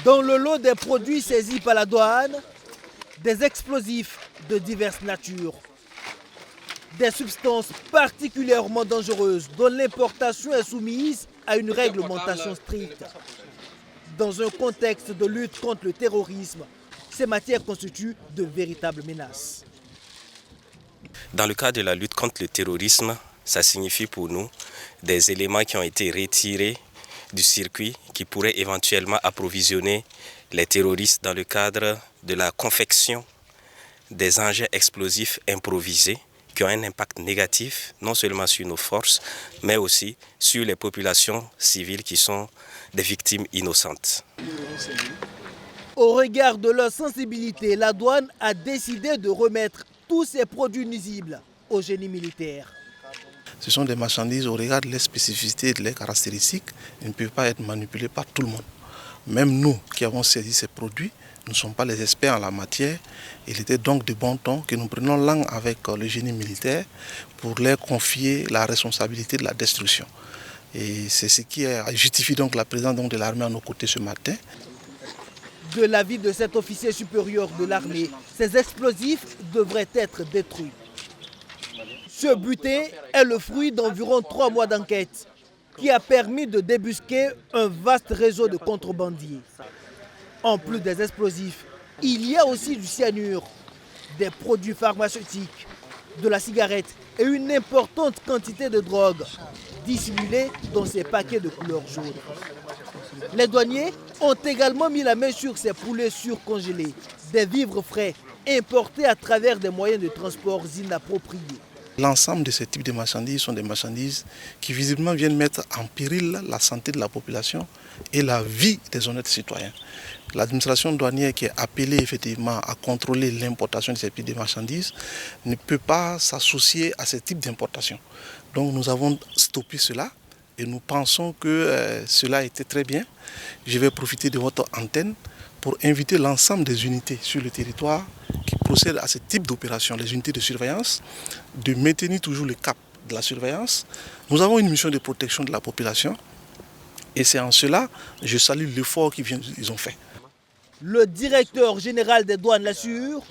Dans le lot des produits saisis par la douane, des explosifs de diverses natures, des substances particulièrement dangereuses dont l'importation est soumise à une réglementation stricte. Dans un contexte de lutte contre le terrorisme, ces matières constituent de véritables menaces. Dans le cadre de la lutte contre le terrorisme, ça signifie pour nous des éléments qui ont été retirés du circuit qui pourraient éventuellement approvisionner les terroristes dans le cadre de la confection des engins explosifs improvisés qui ont un impact négatif non seulement sur nos forces, mais aussi sur les populations civiles qui sont des victimes innocentes. Au regard de leur sensibilité, la douane a décidé de remettre tous ces produits nuisibles au génie militaire. Ce sont des marchandises, au regard de leurs spécificités et de leurs caractéristiques, ils ne peuvent pas être manipulés par tout le monde. Même nous qui avons saisi ces produits, nous ne sommes pas les experts en la matière. Il était donc de bon ton que nous prenions langue avec le génie militaire pour leur confier la responsabilité de la destruction. Et c'est ce qui justifie donc la présence de l'armée à nos côtés ce matin. De l'avis de cet officier supérieur de l'armée, ces explosifs devraient être détruits. Ce butin est le fruit d'environ 3 mois d'enquête qui a permis de débusquer un vaste réseau de contrebandiers. En plus des explosifs, il y a aussi du cyanure, des produits pharmaceutiques, de la cigarette et une importante quantité de drogue dissimulée dans ces paquets de couleur jaune. Les douaniers ont également mis la main sur ces poulets surcongelés, des vivres frais importés à travers des moyens de transport inappropriés. L'ensemble de ces types de marchandises sont des marchandises qui visiblement viennent mettre en péril la santé de la population et la vie des honnêtes citoyens. L'administration douanière qui est appelée effectivement à contrôler l'importation de ces types de marchandises ne peut pas s'associer à ce type d'importation. Donc nous avons stoppé cela et nous pensons que cela a été très bien. Je vais profiter de votre antenne pour inviter l'ensemble des unités sur le territoire qui procèdent à ce type d'opération, les unités de surveillance, de maintenir toujours le cap de la surveillance. Nous avons une mission de protection de la population et c'est en cela que je salue l'effort qu'ils ont fait. Le directeur général des douanes l'assure,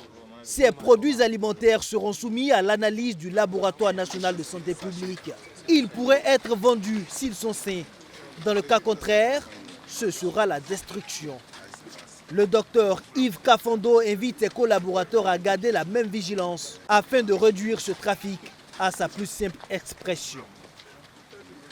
ces produits alimentaires seront soumis à l'analyse du laboratoire national de santé publique. Ils pourraient être vendus s'ils sont sains. Dans le cas contraire, ce sera la destruction. Le docteur Yves Kafando invite ses collaborateurs à garder la même vigilance afin de réduire ce trafic à sa plus simple expression.